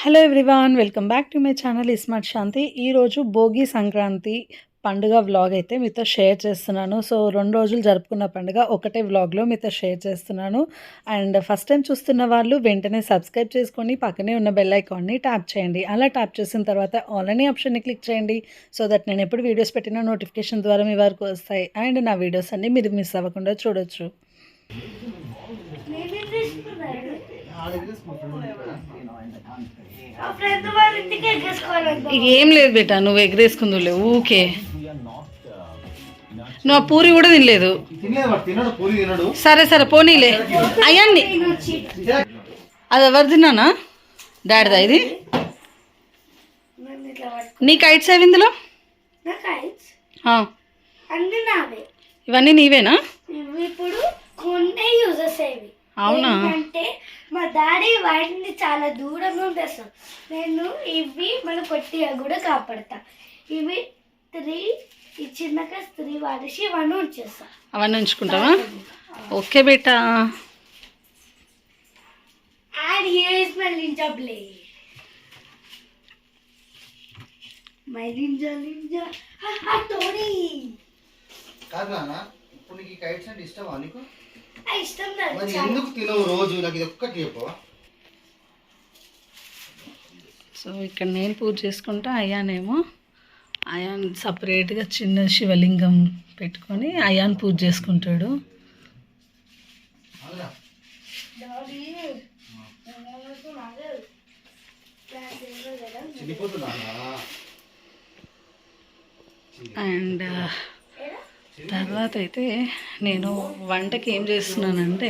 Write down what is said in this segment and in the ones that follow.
Hello everyone, welcome back to my channel smart Shanti. ఈరోజు భోగి సంక్రాంతి పండుగ vlog అయితే మీతో షేర్ చేస్తున్నాను. సో 2 రోజులు జరుపుకున్న పండుగ ఒకటే వ్లాగ్లో మీతో షేర్ చేస్తున్నాను. అండ్ ఫస్ట్ టైం చూస్తున్న వాళ్ళు వెంటనే సబ్స్క్రైబ్ చేసుకొని పక్కనే ఉన్న బెల్ ఐకాన్ని ట్యాప్ చేయండి. అలా ట్యాప్ చేసిన తర్వాత ఆల్ అనే ఆప్షన్ని క్లిక్ చేయండి. సో దట్ నేను ఎప్పుడు వీడియోస్ పెట్టినా నోటిఫికేషన్ ద్వారా మీ వరకు వస్తాయి. అండ్ నా వీడియోస్ అన్నీ మీరు మిస్ అవ్వకుండా చూడొచ్చు. ఏం లేదు బేటా, నువ్వు ఎగరేసుకుందులే ఊకే. నువ్వు ఆ పూరి కూడా తినలేదు. సరే సరే పోనీలే అయ్యండి. అది ఎవరు తిన్నానా? డాడీదా ఇది? నీ కైట్స్ అవి ఇందులో? ఇవన్నీ నీవేనా? ఇప్పుడు కొన్ని యూజెస్ అవి. అవునా? అంటే మా డాడీ వాటిని చాలా దూరంగా తెస్తాం. నేను ఇవి మన కొట్టిగా కూడా కాపాడతా. ఇవి 3 ఈ చిన్నక 3 వాడేసి ఇవన్నీ ఉంచేస్తా. అవన్నీ ఉంచుకుంటావా? ఓకే బేటా. And here is my ninja blade. My ninja తోడి. కాదునా ఇప్పుడు నీకు కైట్స్ అంటే ఇష్టమా? నీకు ఇష్టం. మరి ఎందుకు తినవు రోజు? నాకు ఇది ఒక్కటి చెప్పవా? సో ఇక్కడ నేను పూజ చేసుకుంటా, అయ్యానేమో అయాన్ సపరేట్గా చిన్న శివలింగం పెట్టుకొని అయాన్ పూజ చేసుకుంటాడు. అండ్ తర్వాత అయితే నేను వంటకి ఏం చేస్తున్నానంటే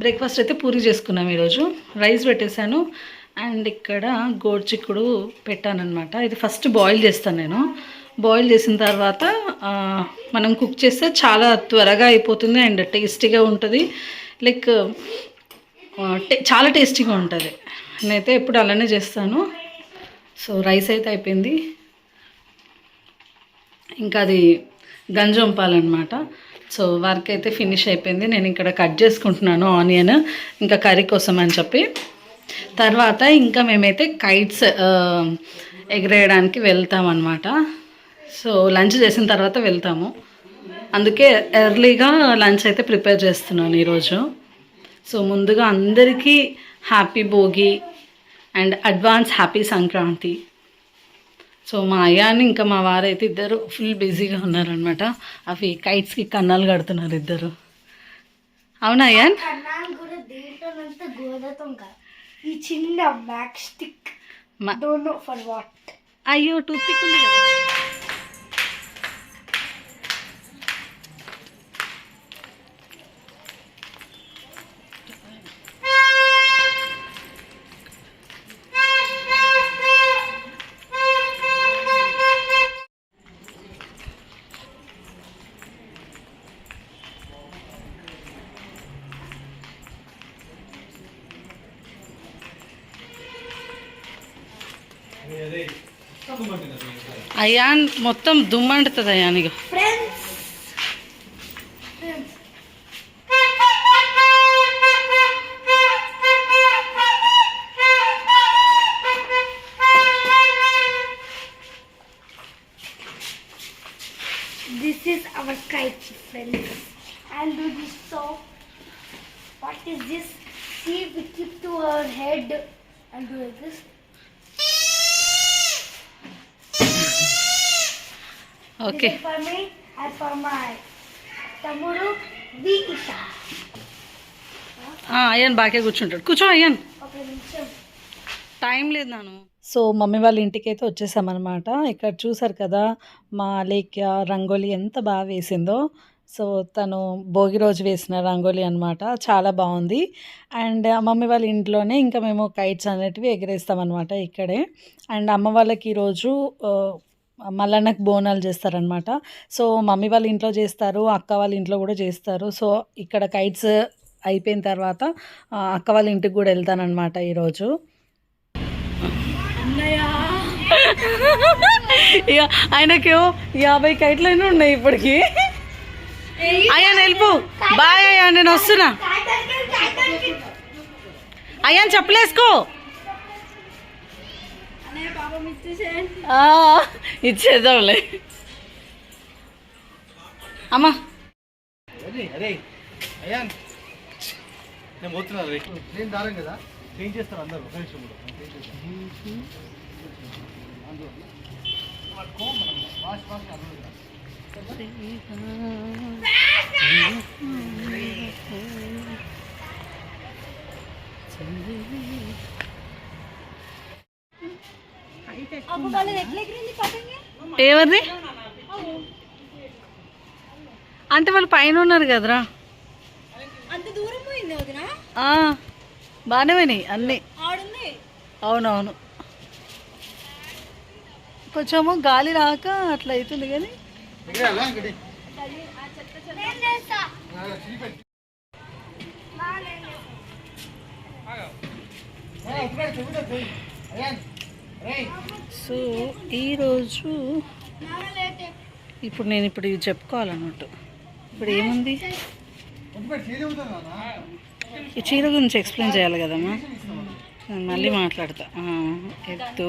బ్రేక్ఫాస్ట్ అయితే పూరి చేసుకున్నాం. ఈరోజు రైస్ పెట్టేశాను. అండ్ ఇక్కడ గోరుచిక్కుడు పెట్టానన్నమాట. ఇది ఫస్ట్ బాయిల్ చేస్తాను నేను. బాయిల్ చేసిన తర్వాత మనం కుక్ చేస్తే చాలా త్వరగా అయిపోతుంది అండ్ టేస్టీగా ఉంటుంది. లైక్ చాలా టేస్టీగా ఉంటుంది. నేనైతే ఎప్పుడు అలానే చేస్తాను. సో రైస్ అయితే అయిపోయింది. ఇంకా అది గంజి వంపాలన్నమాట. సో వర్క్ అయితే ఫినిష్ అయిపోయింది. నేను ఇక్కడ కట్ చేసుకుంటున్నాను ఆనియన్, ఇంకా కర్రీ కోసం అని చెప్పి. తర్వాత ఇంకా మేమైతే కైట్స్ ఎగరేయడానికి వెళ్తామన్నమాట. సో లంచ్ చేసిన తర్వాత వెళ్తాము. అందుకే ఎర్లీగా లంచ్ అయితే ప్రిపేర్ చేస్తున్నాను ఈరోజు. సో ముందుగా అందరికీ happy Bhogi and advance happy Sankranti. So మా అయ్యాన్ని ఇంకా మా వారైతే ఇద్దరు ఫుల్ బిజీగా ఉన్నారనమాట. అవి కైట్స్కి కన్నాలు కడుతున్నారు ఇద్దరు. అవునా అయ్యాన్? ఈ చిన్న మ్యాక్ stick don't know for what. అయ్యో టూత్పిక్ ఉంది కదా. అయాన్ మొత్తం దుమ్మంటుంది అయాన్. ఇక this is our kite, friends. And do this. So what is this? See, we keep to our head and do like this. Okay. This is for me and for my tamudu Visha. Ayaan బాగా కూర్చుంటాడు. కూర్చో ion, Okay, నిమిషం. Time లేదు నాను. So mummy వాళ్ళ ఇంటికి అయితే వచ్చేసామన్నమాట. ఇక్కడ చూసారు కదా మా లేఖ్య రంగోలీ ఎంత బాగా వేసిందో. సో తను భోగి రోజు వేసిన రంగోలీ అనమాట. చాలా బాగుంది. అండ్ మమ్మీ వాళ్ళ ఇంట్లోనే ఇంకా మేము కైట్స్ అనేటివి ఎగరేస్తామన్నమాట ఇక్కడే. అండ్ అమ్మ వాళ్ళకి ఈరోజు మల్లన్నకు బోనాలు చేస్తారనమాట. సో మమ్మీ వాళ్ళ ఇంట్లో చేస్తారు, అక్క వాళ్ళ ఇంట్లో కూడా చేస్తారు. సో ఇక్కడ కైట్స్ అయిపోయిన తర్వాత అక్క వాళ్ళ ఇంటికి కూడా వెళ్తానమాట ఈరోజు. ఇక ఆయనకి 50 కైట్లైనా ఉన్నాయి ఇప్పటికి. అయ్యా వెళ్ళిపో. బాయ్ అయ్యా, నేను వస్తున్నా. అయ్యా చెప్పలేసుకో. ఇచ్చేద్దాంలే అమ్మా. అరే అరే అయ్యా నేను పోతున్నాను రే. నేను దారం కదా క్లీన్ చేస్తాను అందరూ ఒక నిమిషం కూడా క్లీన్ చేస్తాను. అందులో పట్టుకో మనం వాష్ అందులో ఎవరిది అంటే వాళ్ళు పైన ఉన్నారు కదరా. బాగానే పోయినాయి అన్నీ. అవునవును కొంచెము గాలి రాక అట్లా అవుతుంది కానీ సో ఈరోజు ఇప్పుడు నేను ఇప్పుడు ఇది చెప్పుకోవాలన్నట్టు. ఇప్పుడు ఏముంది ఈ చీర గురించి ఎక్స్ప్లెయిన్ చేయాలి కదమ్మా. నేను మళ్ళీ మాట్లాడతా. ఎత్తు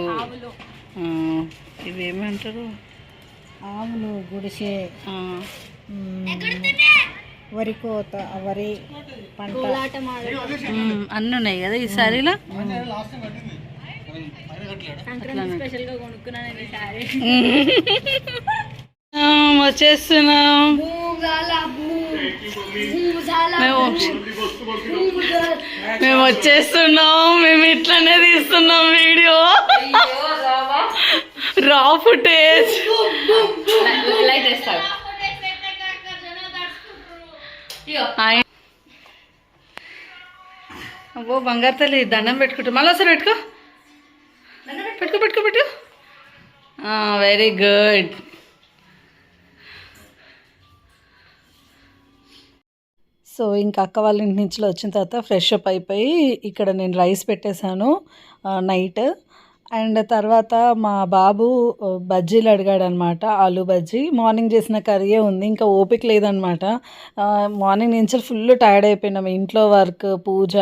ఇవి ఏమంటారు ఆవులు గుడిసె వరి కోత వరి పంట అన్నీ ఉన్నాయి కదా ఈ శారీలో. వచ్చేస్తున్నాం మేము వచ్చేస్తున్నాం. మేము ఇట్లనే తీస్తున్నాం వీడియో. రా ఫుటేజ్ అబ్బో బంగారు తల్లి దండం పెట్టుకుంటా. మళ్ళీ ఒకసారి పెట్టుకో పెట్టుకో పెట్టుకో పెట్టు. Very good. సో ఇంకా అక్క వాళ్ళ ఇంటి నుంచి వచ్చిన తర్వాత ఫ్రెష్ అప్ అయిపోయి ఇక్కడ నేను రైస్ పెట్టేశాను నైట్. అండ్ తర్వాత మా బాబు బజ్జీలు అడిగాడు అనమాట, ఆలూ బజ్జీ. మార్నింగ్ చేసిన కర్రీయే ఉంది, ఇంకా ఓపిక లేదనమాట. మార్నింగ్ నుంచి ఫుల్ టైర్డ్ అయిపోయినాం. ఇంట్లో వర్క్, పూజ,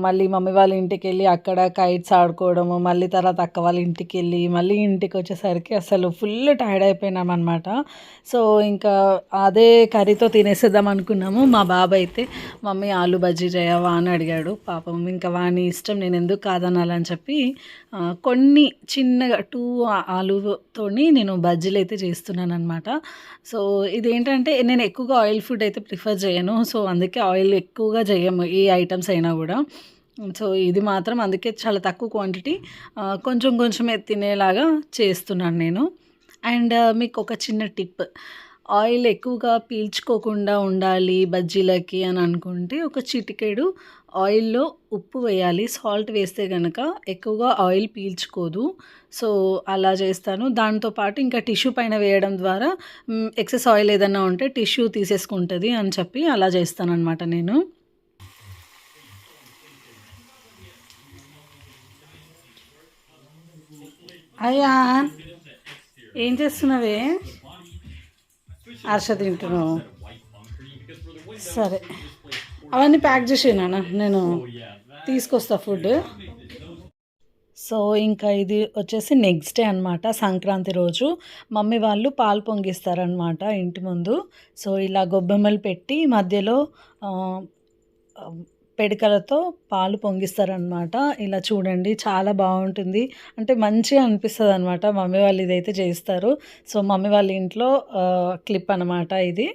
మళ్ళీ మమ్మీ వాళ్ళ ఇంటికి వెళ్ళి అక్కడ కైట్స్ ఆడుకోవడము, మళ్ళీ తర్వాత అక్క వాళ్ళ ఇంటికి వెళ్ళి మళ్ళీ ఇంటికి వచ్చేసరికి అసలు ఫుల్ టైర్డ్ అయిపోయినాం అనమాట. సో ఇంకా అదే కర్రీతో తినేసేద్దాం అనుకున్నాము. మా బాబు అయితే మమ్మీ ఆలూ బజ్జీ చేయవా అని అడిగాడు. పాపం ఇంకా వాని ఇష్టం, నేను ఎందుకు కాదనాలని చెప్పి కొన్ని చిన్నగా 2 ఆలూతోని నేను బజ్జీలు అయితే చేస్తున్నాను అనమాట. సో ఇదేంటంటే నేను ఎక్కువగా ఆయిల్ ఫుడ్ అయితే ప్రిఫర్ చేయను. సో అందుకే ఆయిల్ ఎక్కువగా చేయము ఏ ఐటమ్స్ అయినా కూడా. సో ఇది మాత్రం అందుకే చాలా తక్కువ క్వాంటిటీ, కొంచెం కొంచెమే తినేలాగా చేస్తున్నాను నేను. అండ్ మీకు ఒక చిన్న టిప్, ఆయిల్ ఎక్కువగా పీల్చుకోకుండా ఉండాలి బజ్జీలకి అని అనుకుంటే ఒక చిటికెడు ఆయిల్లో ఉప్పు వేయాలి. సాల్ట్ వేస్తే కనుక ఎక్కువగా ఆయిల్ పీల్చుకోదు. సో అలా చేస్తాను. దాంతోపాటు ఇంకా టిష్యూ పైన వేయడం ద్వారా ఎక్సెస్ ఆయిల్ ఏదన్నా ఉంటే టిష్యూ తీసేసుకుంటుంది అని చెప్పి అలా చేస్తాను అనమాట నేను. అయ్యా ఏం చేస్తున్నావే? హర్ష తింటున్నావు. సరే అవన్నీ ప్యాక్ చేసేనా, నేను తీసుకొస్తా ఫుడ్. సో ఇంకా ఇది వచ్చేసి నెక్స్ట్ డే అనమాట, సంక్రాంతి రోజు మమ్మీ వాళ్ళు పాలు పొంగిస్తారనమాట ఇంటి ముందు. సో ఇలా గొబ్బెమ్మలు పెట్టి మధ్యలో పెడికలతో పాలు పొంగిస్తారనమాట. ఇలా చూడండి చాలా బాగుంటుంది, అంటే మంచిగా అనిపిస్తుంది అనమాట. మమ్మీ వాళ్ళు ఇదైతే చేస్తారు. సో మమ్మీ వాళ్ళ ఇంట్లో క్లిప్ అనమాట ఇది.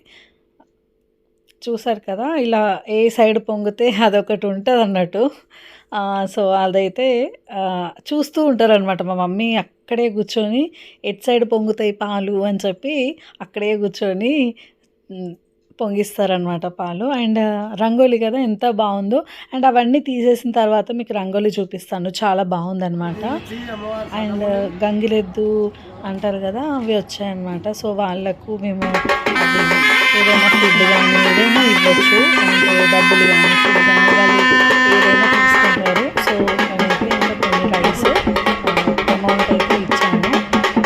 చూసారు కదా, ఇలా ఏ సైడ్ పొంగితే అదొకటి ఉంటుంది అన్నట్టు. సో అదైతే చూస్తూ ఉంటారనమాట మా మమ్మీ. అక్కడే కూర్చొని ఎటు సైడ్ పొంగుతాయి పాలు అని చెప్పి అక్కడే కూర్చొని పొంగిస్తారనమాట పాలు. అండ్ రంగోలి కదా ఎంత బాగుందో. అండ్ అవన్నీ తీసేసిన తర్వాత మీకు రంగోలి చూపిస్తాను, చాలా బాగుందనమాట. అండ్ గంగిలెద్దు అంటారు కదా, అవి వచ్చాయన్నమాట. సో వాళ్ళకు మేము అది ఏదైనా ఫుడ్ కానీ ఏదైనా ఇవ్వచ్చు, అంటే డబ్బులు కానీ ఫుడ్ కానీ వాళ్ళు ఏదైనా తీసుకుంటారు. సో నేనైతే ఇంకా కొన్ని రైస్ అమౌంట్ అయితే ఇచ్చాను.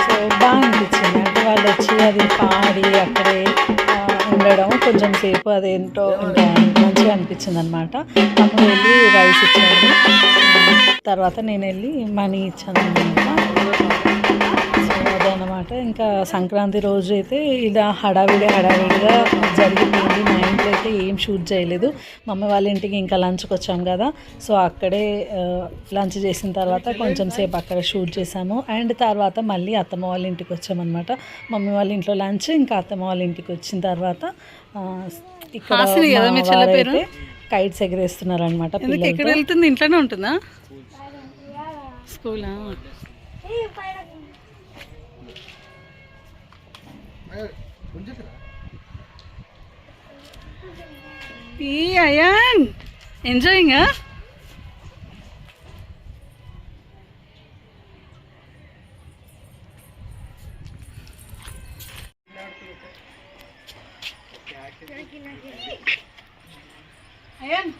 సో బాగా అనిపించింది, అంటే వాళ్ళు వచ్చి అది పాడి అక్కడే ఉండడం కొంచెం సేపు, అదేంటో ఇంకా మంచిగా అనిపించింది అనమాట. తమ్ముడు వెళ్ళి రైస్ ఇచ్చాడు, తర్వాత నేను వెళ్ళి మనీ ఇచ్చాను అనమాట. సో అదనమాట. ఇంకా సంక్రాంతి రోజు అయితే ఇలా హడావిడిగా జరిగిపోయింది. మా ఇంట్లో అయితే ఏం షూట్ చేయలేదు. మమ్మీ వాళ్ళ ఇంటికి ఇంకా లంచ్కి వచ్చాం కదా, సో అక్కడే లంచ్ చేసిన తర్వాత కొంచెం సేపు అక్కడ షూట్ చేసాము. అండ్ తర్వాత మళ్ళీ అత్తమ్మ వాళ్ళ ఇంటికి వచ్చామన్నమాట. మమ్మీ వాళ్ళ ఇంట్లో లంచ్, ఇంకా అత్తమ్మ వాళ్ళ ఇంటికి వచ్చిన తర్వాత ఇక్కడ కైట్స్ ఎగరేస్తున్నారనమాట. ఎక్కడ వెళ్తుంది? ఇంట్లోనే ఉంటుందా? స్కూలా? ఈ అయాన్ ఎంజాయింగ్. అయాన్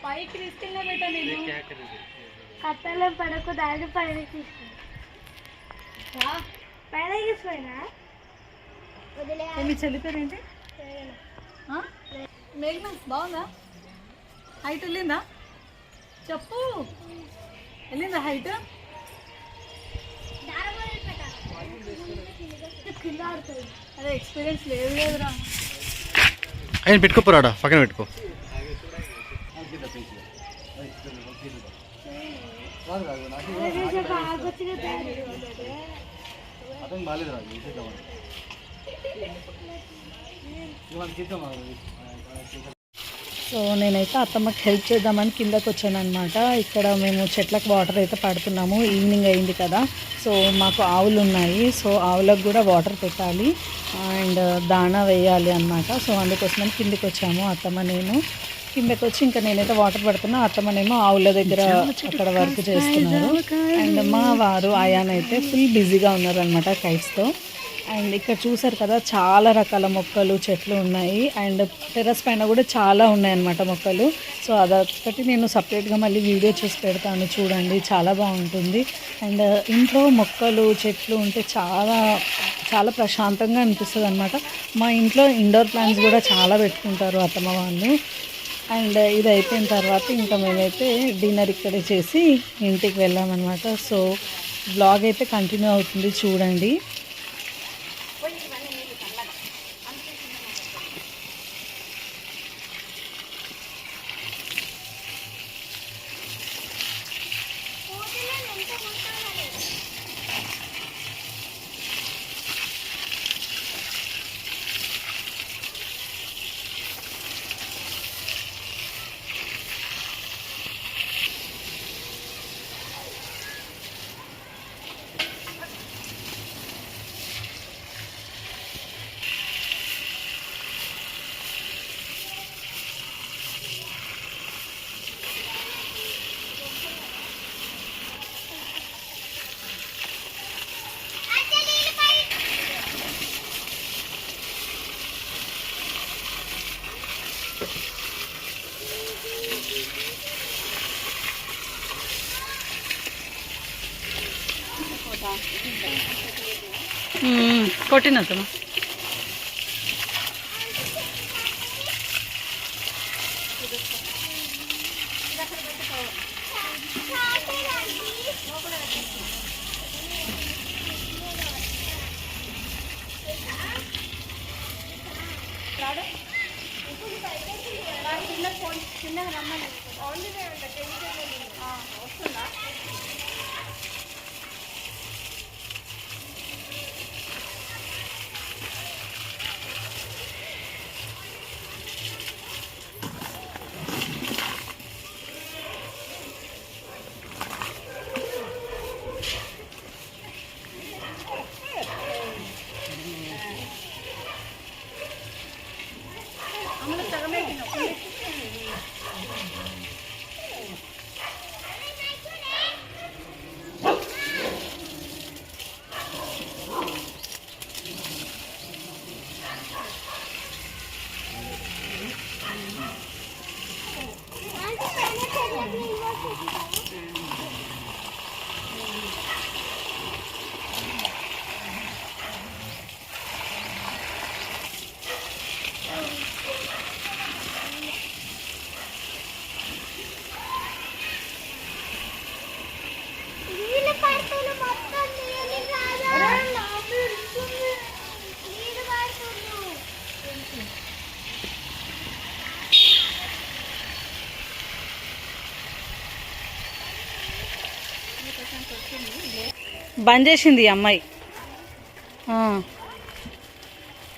పైకి తీసుకెళ్ళా బేటా నేను. కట్టలో పడకు దాడి పైన తీసుకున్నా పైన తీసుకున్నా. మీ చెల్లి పేరు ఏంటి? మేఘనా. బాగుందా? హైట్ వెళ్ళిందా? చెప్పు, వెళ్ళిందా హైట్? అదే ఎక్స్పీరియన్స్ లేదురా. ఆయన పెట్టుకోపోరాడా, పక్కన పెట్టుకో. అతను బాగాలేదు రాదు. సో నేనైతే అత్తమ్మకి హెల్ప్ చేద్దామని కిందకు వచ్చాను అనమాట. ఇక్కడ మేము చెట్లకు వాటర్ అయితే పడుతున్నాము. ఈవినింగ్ అయింది కదా, సో మాకు ఆవులు ఉన్నాయి. సో ఆవులకు కూడా వాటర్ పెట్టాలి అండ్ దాణా వేయాలి అనమాట. సో అందుకోసమని కిందికి వచ్చాము అత్తమ్మ నేను. కిందకి వచ్చి ఇంకా నేనైతే వాటర్ పడుతున్నా, అత్తమ్మనేమో ఆవుల దగ్గర అక్కడ వర్క్ చేస్తున్నారు. అండ్ మా వారు ఆయానైతే ఫుల్ బిజీగా ఉన్నారనమాట కైట్స్తో. అండ్ ఇక్కడ చూసారు కదా, చాలా రకాల మొక్కలు చెట్లు ఉన్నాయి. అండ్ టెర్రస్ పైన కూడా చాలా ఉన్నాయన్నమాట మొక్కలు. సో అదొకటి నేను సపరేట్గా మళ్ళీ వీడియో చేసి పెడతాను, చూడండి, చాలా బాగుంటుంది. అండ్ ఇంట్లో మొక్కలు చెట్లు ఉంటే చాలా చాలా ప్రశాంతంగా అనిపిస్తుంది అనమాట. మా ఇంట్లో ఇండోర్ ప్లాంట్స్ కూడా చాలా పెట్టుకుంటారు అత్తమ్మ వాళ్ళు. అండ్ ఇది అయిపోయిన తర్వాత ఇంకా మేమైతే డిన్నర్ ఇక్కడే చేసి ఇంటికి వెళ్ళామన్నమాట. సో బ్లాగ్ అయితే కంటిన్యూ అవుతుంది, చూడండి. కొట్టినమ్మా. బంద్ చేసింది ఈ అమ్మాయి.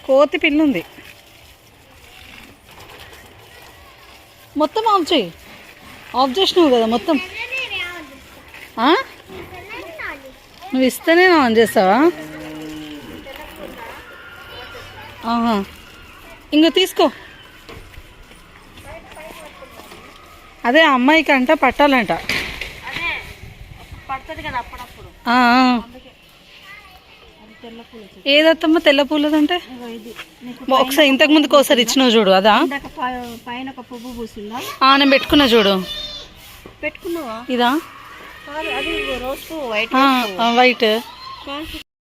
కోతి పిల్లి ఉంది. మొత్తం ఆఫ్ చేయి. ఆఫ్ చేసినావు కదా మొత్తం. నువ్వు ఇస్తేనే ఆన్ చేస్తావా? ఇంకో తీసుకో. అదే ఆ అమ్మాయికి అంట పట్టాలంట. ఏదత్తమ్మా తెల్ల పూలదంటే? ఒకసారి ఇంతకు ముందుకు ఒకసారి ఇచ్చినావు చూడు, అదా? పైన ఒక పువ్వు పూసిందా? నేను పెట్టుకున్నా చూడు. పెట్టుకున్నావా? ఇదా? అది రోజ్ పువ్వు, వైట్ వైట్.